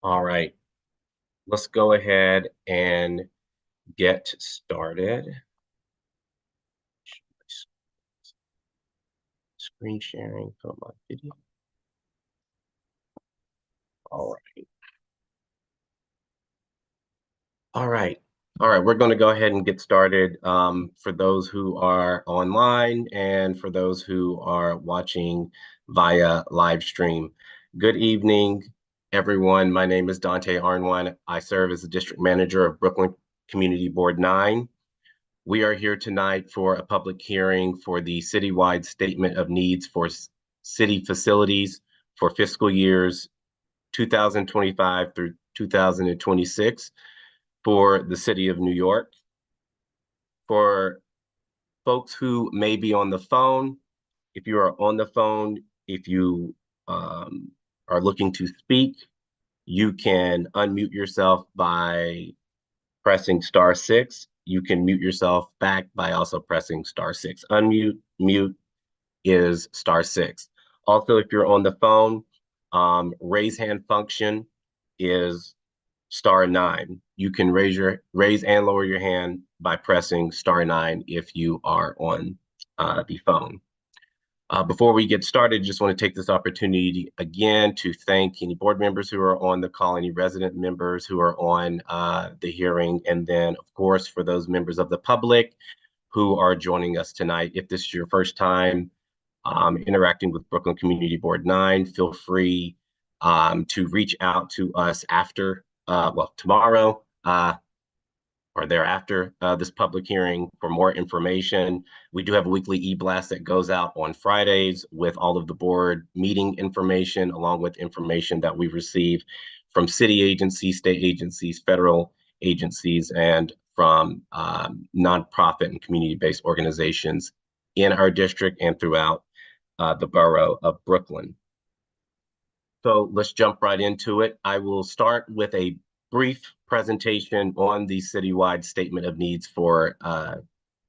All right, let's go ahead and get started. Screen sharing for my video. All right. All right. All right, we're going to go ahead and get started. For those who are online and for those who are watching via live stream. Good evening, everyone. My name is Dante Arnwine. I serve as the district manager of Brooklyn Community Board 9. We are here tonight for a public hearing for the citywide statement of needs for city facilities for fiscal years 2025 through 2026 for the city of New York. For folks who may be on the phone, if you are on the phone, if you are looking to speak, you can unmute yourself by pressing *6. You can mute yourself back by also pressing *6. Unmute, mute is *6. Also, if you're on the phone, raise hand function is *9. You can raise and lower your hand by pressing *9 if you are on the phone. Before we get started, just want to take this opportunity again to thank any board members who are on the call, any resident members who are on the hearing, and then, of course, for those members of the public who are joining us tonight. If this is your first time interacting with Brooklyn Community Board 9, feel free to reach out to us after, tomorrow, or thereafter this public hearing for more information. We do have a weekly e-blast that goes out on Fridays with all of the board meeting information, along with information that we receive from city agencies, state agencies, federal agencies, and from nonprofit and community-based organizations in our district and throughout the borough of Brooklyn. So let's jump right into it. I will start with a brief presentation on the citywide statement of needs for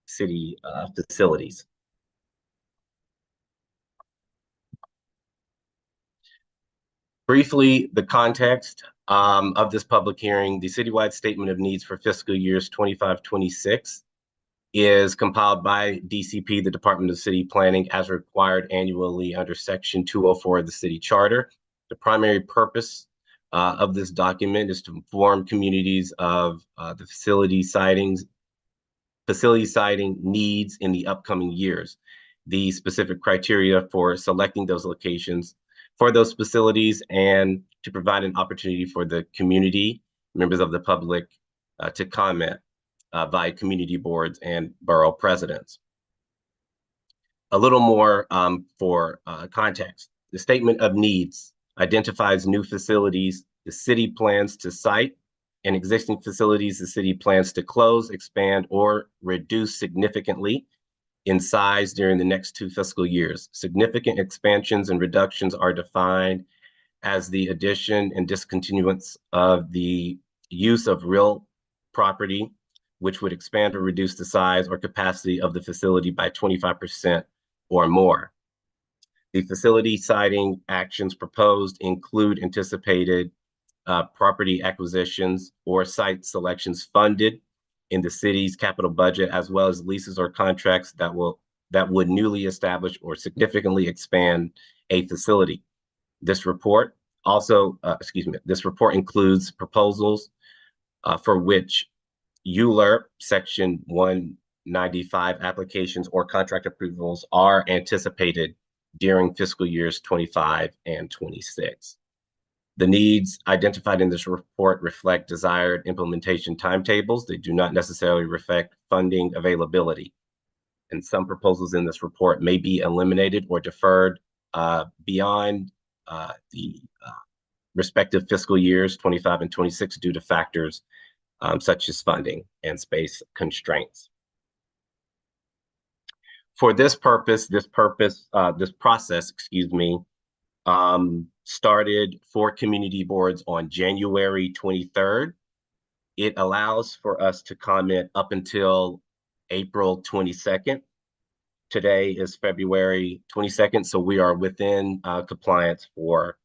city facilities. Briefly, the context of this public hearing: the citywide statement of needs for fiscal years 25-26 is compiled by DCP, the Department of City Planning, as required annually under Section 204 of the City Charter. The primary purpose of this document is to inform communities of the facility siting needs in the upcoming years, the specific criteria for selecting those locations for those facilities, and to provide an opportunity for the community, members of the public, to comment via community boards and borough presidents. A little more for context. The statement of needs identifies new facilities the city plans to site and existing facilities the city plans to close, expand, or reduce significantly in size during the next 2 fiscal years. Significant expansions and reductions are defined as the addition and discontinuance of the use of real property, which would expand or reduce the size or capacity of the facility by 25% or more. The facility siting actions proposed include anticipated property acquisitions or site selections funded in the city's capital budget, as well as leases or contracts that would newly establish or significantly expand a facility. This report includes proposals for which ULURP Section 195 applications or contract approvals are anticipated during fiscal years 25 and 26. The needs identified in this report reflect desired implementation timetables. They do not necessarily reflect funding availability. And some proposals in this report may be eliminated or deferred beyond the respective fiscal years 25 and 26 due to factors such as funding and space constraints. For this process, started for community boards on January 23rd. It allows for us to comment up until April 22nd. Today is February 22nd, so we are within compliance for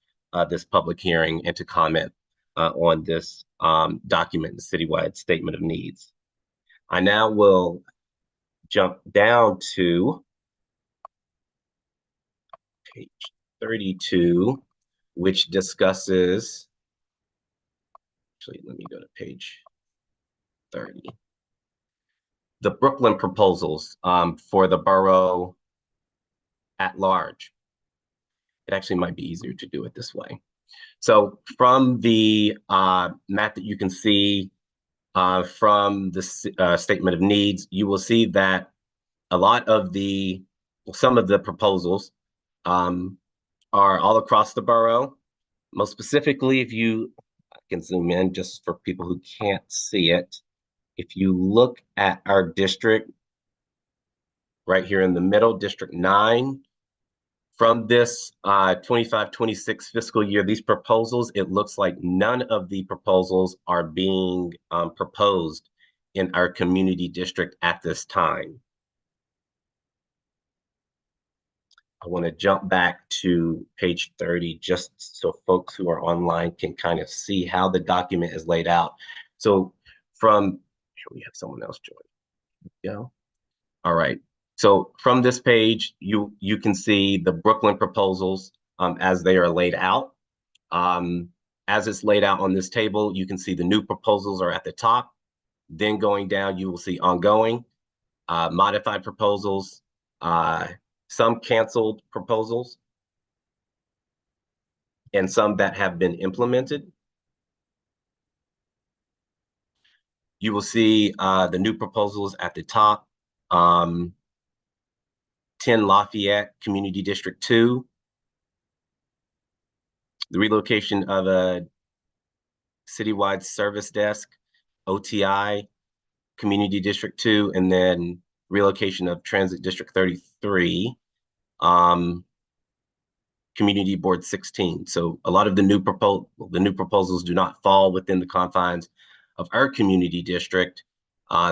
this public hearing and to comment on this document, the citywide statement of needs. I now will jump down to page 32, which discusses, actually, let me go to page 30. The Brooklyn proposals for the borough at large. It actually might be easier to do it this way. So from the map that you can see from the statement of needs, you will see that a lot of some of the proposals are all across the borough. Most specifically, if you can zoom in just for people who can't see it, if you look at our district right here in the middle, District 9, from this 25-26 fiscal year, these proposals, it looks like none of the proposals are being proposed in our community district at this time. I want to jump back to page 30 just so folks who are online can kind of see how the document is laid out. So here we have someone else join. Yeah. All right. So from this page, you can see the Brooklyn proposals as they are laid out. As it's laid out on this table, you can see the new proposals are at the top. Then going down, you will see ongoing, modified proposals, some canceled proposals, and some that have been implemented. You will see the new proposals at the top. 10 Lafayette Community District 2, the relocation of a citywide service desk, OTI, Community District 2, and then relocation of Transit District 33, Community Board 16. So a lot of the new proposals do not fall within the confines of our community district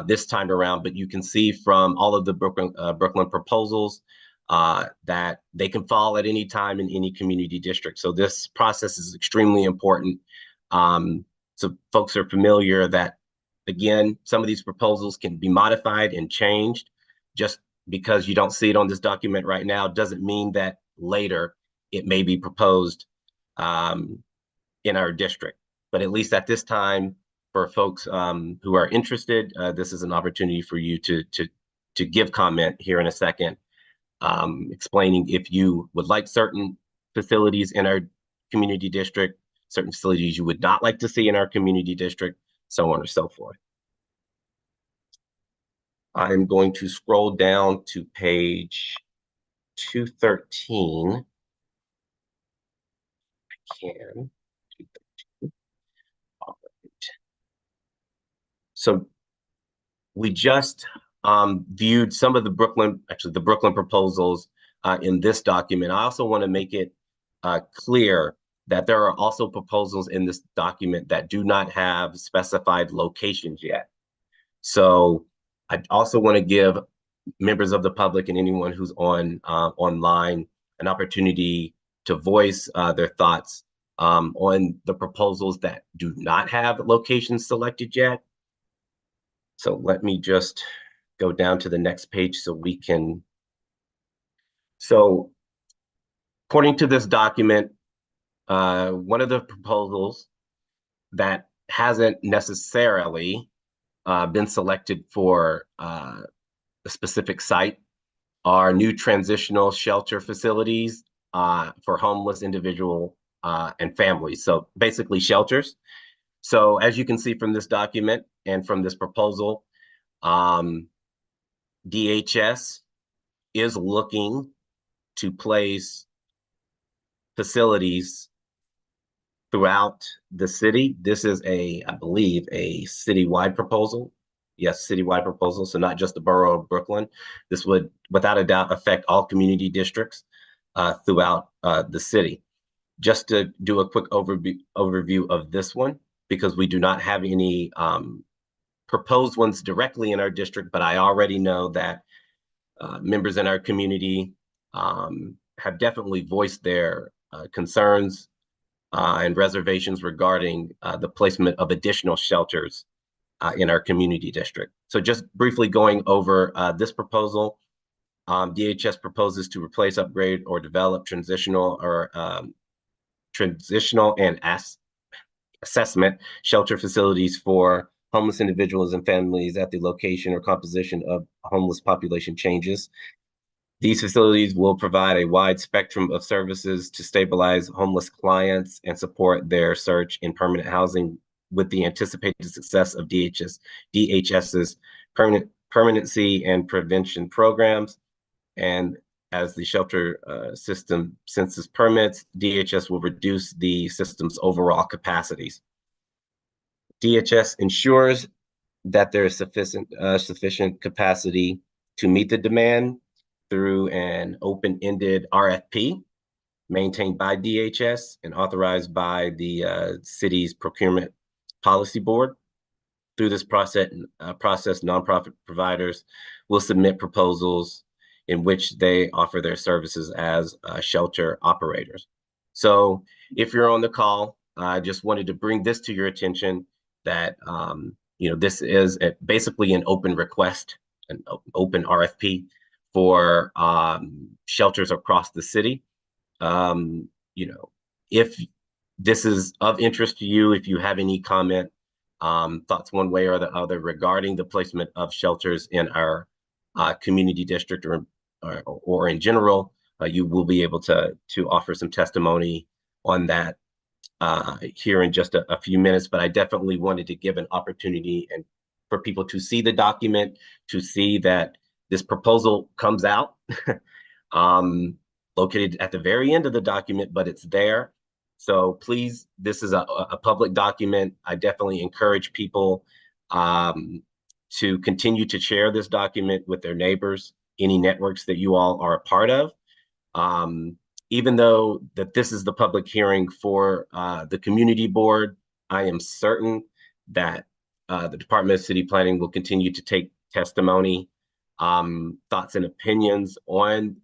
this time around, but you can see from all of the Brooklyn proposals that they can fall at any time in any community district. So this process is extremely important. So folks are familiar that, again, some of these proposals can be modified and changed. Just because you don't see it on this document right now doesn't mean that later it may be proposed in our district. But at least at this time, for folks who are interested, this is an opportunity for you to give comment here in a second, explaining if you would like certain facilities in our community district, certain facilities you would not like to see in our community district, so on and so forth. I'm going to scroll down to page 213. I can. 213. All right. So we just viewed some of the Brooklyn proposals in this document. I also want to make it clear that there are also proposals in this document that do not have specified locations yet. So I also want to give members of the public and anyone who's online an opportunity to voice their thoughts on the proposals that do not have locations selected yet. So let me just go down to the next page so we can. So according to this document, one of the proposals that hasn't necessarily been selected for a specific site are new transitional shelter facilities for homeless individual and families. So basically shelters. So as you can see from this document and from this proposal, DHS is looking to place facilities throughout the city. This is I believe, a citywide proposal. Yes, citywide proposal. So not just the borough of Brooklyn. This would, without a doubt, affect all community districts throughout the city. Just to do a quick overview of this one, because we do not have any proposed ones directly in our district, but I already know that members in our community have definitely voiced their concerns and reservations regarding the placement of additional shelters in our community district. So just briefly going over this proposal, DHS proposes to replace, upgrade, or develop transitional and assessment shelter facilities for homeless individuals and families at the location or composition of homeless population changes. These facilities will provide a wide spectrum of services to stabilize homeless clients and support their search in permanent housing with the anticipated success of DHS's permanency and prevention programs. And as the shelter system census permits, DHS will reduce the system's overall capacities. DHS ensures that there is sufficient capacity to meet the demand through an open-ended RFP maintained by DHS and authorized by the city's procurement policy board. Through this process, nonprofit providers will submit proposals in which they offer their services as shelter operators. So if you're on the call, I just wanted to bring this to your attention that this is basically an open request, an open RFP for shelters across the city. If this is of interest to you, if you have any comment, thoughts one way or the other regarding the placement of shelters in our community district or in general, you will be able to offer some testimony on that here in just a few minutes. But I definitely wanted to give an opportunity and for people to see the document, to see that this proposal comes out, located at the very end of the document, but it's there. So please, this is a public document. I definitely encourage people to continue to share this document with their neighbors, any networks that you all are a part of. Even though that this is the public hearing for the community board, I am certain that the Department of City Planning will continue to take testimony, thoughts and opinions on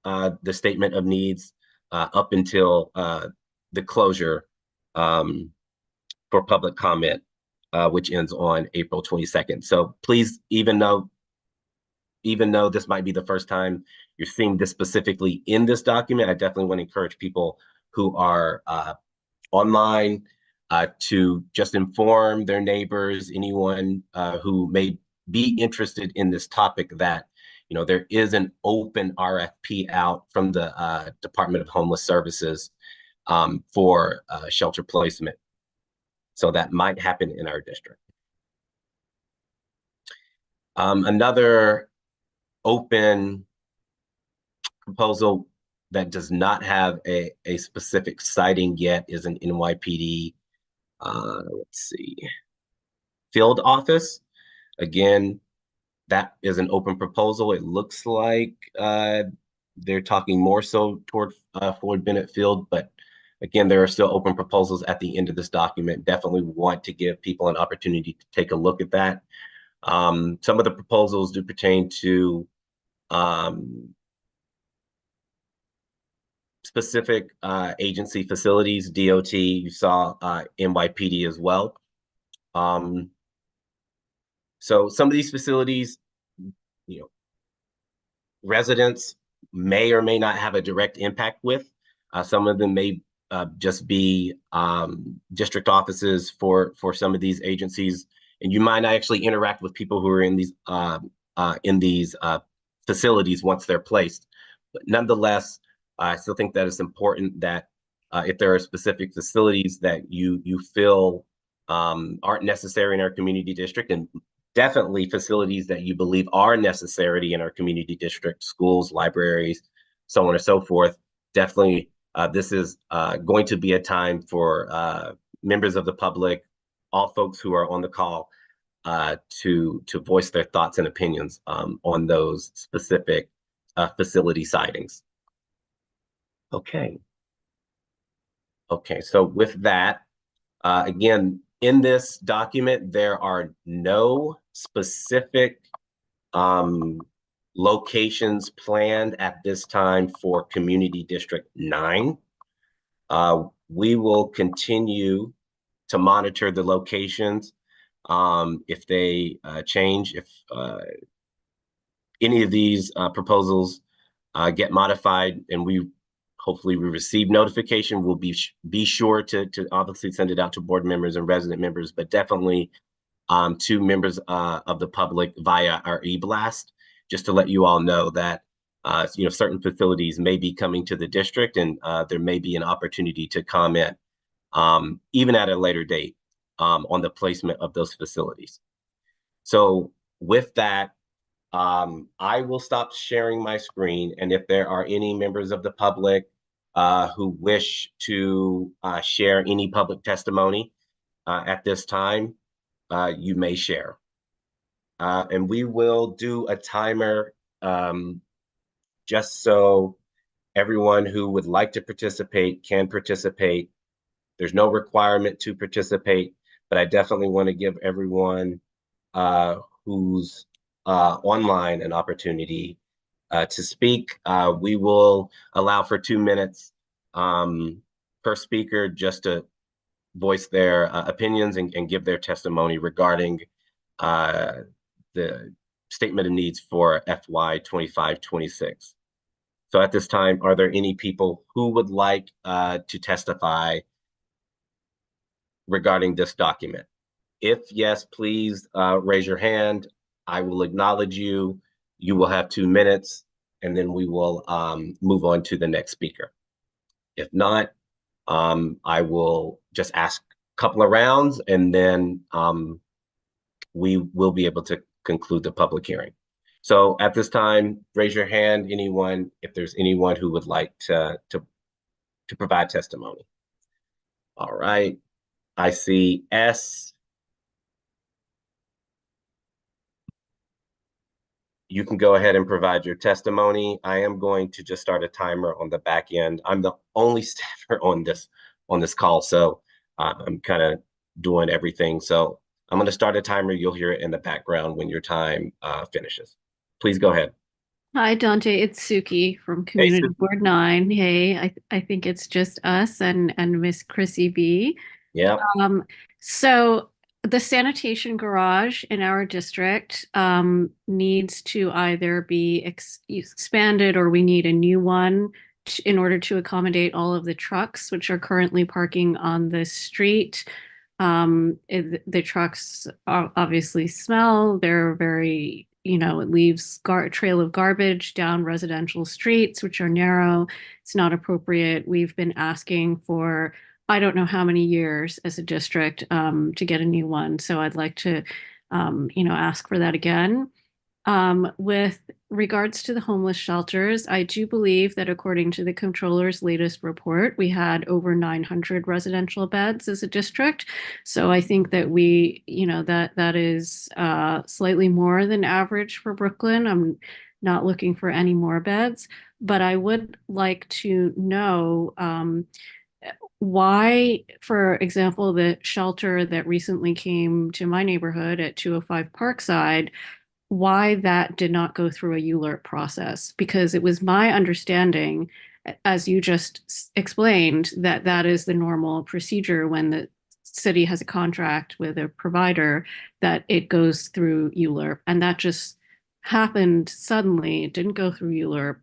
the statement of needs up until the closure for public comment, which ends on April 22nd. So please, even though this might be the first time you're seeing this specifically in this document, I definitely want to encourage people who are online to just inform their neighbors, anyone who may be interested in this topic, that there is an open RFP out from the Department of Homeless Services for shelter placement. So that might happen in our district. Another open proposal that does not have a specific siting yet is an NYPD, field office. Again, that is an open proposal. It looks like they're talking more so toward Floyd Bennett Field, but again, there are still open proposals at the end of this document. Definitely want to give people an opportunity to take a look at that. Some of the proposals do pertain to specific agency facilities, DOT, you saw NYPD as well. So some of these facilities, residents may or may not have a direct impact with. Some of them may just be district offices for some of these agencies, and you might not actually interact with people who are in these facilities once they're placed. But nonetheless, I still think that it's important that if there are specific facilities that you feel aren't necessary in our community district, and definitely facilities that you believe are necessary in our community district, schools, libraries, so on and so forth, definitely this is going to be a time for members of the public, all folks who are on the call, to voice their thoughts and opinions on those specific facility sightings. Okay, so with that, again, in this document, there are no specific locations planned at this time for Community District 9. We will continue to monitor the locations if they change, if any of these proposals get modified and we hopefully we receive notification, we'll be sure to obviously send it out to board members and resident members, but definitely to members of the public via our e-blast, just to let you all know that certain facilities may be coming to the district and there may be an opportunity to comment even at a later date on the placement of those facilities. So with that, I will stop sharing my screen. And if there are any members of the public who wish to share any public testimony at this time, you may share. And we will do a timer just so everyone who would like to participate can participate. There's no requirement to participate, but I definitely want to give everyone who's online an opportunity to speak. We will allow for 2 minutes per speaker just to voice their opinions and give their testimony regarding the statement of needs for FY25-26. So at this time, are there any people who would like to testify regarding this document? If yes, please raise your hand. I will acknowledge you. You will have 2 minutes, and then we will move on to the next speaker. If not, I will just ask a couple of rounds, and then we will be able to conclude the public hearing. So at this time, raise your hand, anyone, if there's anyone who would like to provide testimony. All right, I see S. You can go ahead and provide your testimony. I am going to just start a timer on the back end. I'm the only staffer on this call, so I'm kind of doing everything. So I'm going to start a timer. You'll hear it in the background when your time finishes. Please go ahead. Hi, Dante. It's Suki from Hey, Community Board 9. Hey, I think it's just us and Miss Chrissy B. yeah. Um, so the sanitation garage in our district needs to either be expanded or we need a new one in order to accommodate all of the trucks which are currently parking on the street. The trucks obviously smell. They're very, it leaves trail of garbage down residential streets, which are narrow. It's not appropriate. We've been asking for, I don't know how many years as a district to get a new one. So I'd like to, ask for that again. With regards to the homeless shelters, I do believe that according to the controller's latest report, we had over 900 residential beds as a district. So I think that that is slightly more than average for Brooklyn. I'm not looking for any more beds, but I would like to know why, for example, the shelter that recently came to my neighborhood at 205 Parkside, why that did not go through a ULERP process, because it was my understanding, as you just explained, that that is the normal procedure when the city has a contract with a provider, that it goes through ULERP, and that just happened suddenly. It didn't go through ULERP.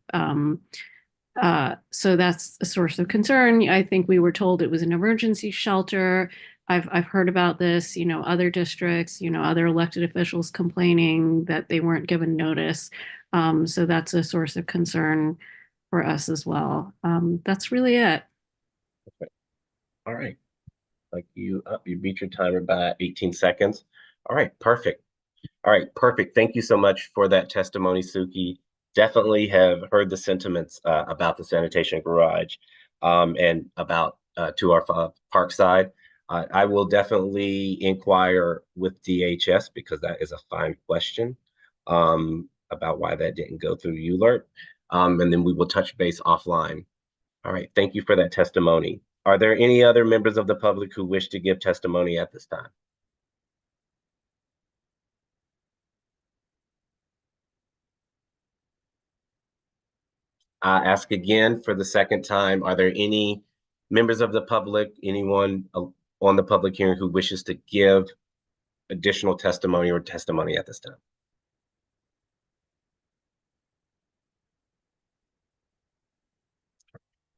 So that's a source of concern. I think we were told it was an emergency shelter. I've heard about this, other districts, other elected officials complaining that they weren't given notice. So that's a source of concern for us as well. That's really it. Okay. All right. Like you beat your timer by 18 seconds. All right, perfect. All right, perfect. Thank you so much for that testimony, Suki. Definitely have heard the sentiments about the sanitation garage and about 205 Parkside. I will definitely inquire with DHS because that is a fine question about why that didn't go through ULERT. And then we will touch base offline. All right, thank you for that testimony. Are there any other members of the public who wish to give testimony at this time? I ask again for the second time, are there any Members of the public, anyone on the public hearing who wishes to give additional testimony or testimony at this time?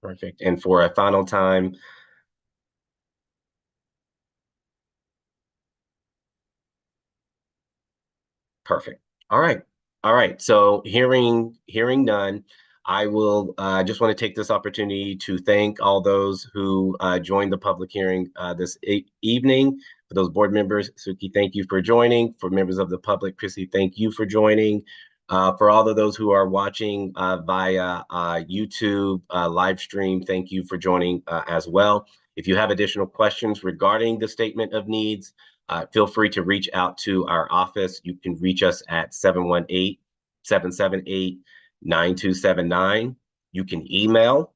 Perfect. And for a final time, perfect. All right. All right. So hearing none, I will just want to take this opportunity to thank all those who joined the public hearing this evening. For those board members, Suki, thank you for joining. For members of the public, Chrissy, thank you for joining. For all of those who are watching via YouTube live stream, thank you for joining as well. If you have additional questions regarding the statement of needs, feel free to reach out to our office. You can reach us at 718-778-9279. You can email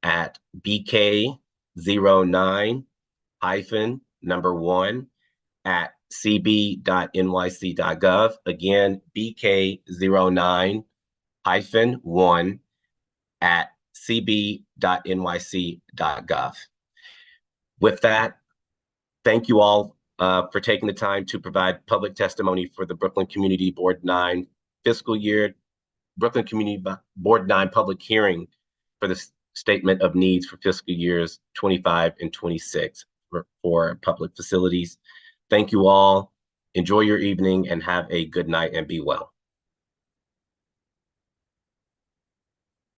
at bk09-1 at cb.nyc.gov. Again, bk09-1 at cb.nyc.gov. With that, thank you all for taking the time to provide public testimony for the Brooklyn Community Board 9 fiscal year, Brooklyn Community Board 9 public hearing for the statement of needs for fiscal years 25 and 26 for public facilities. Thank you all. Enjoy your evening and have a good night and be well.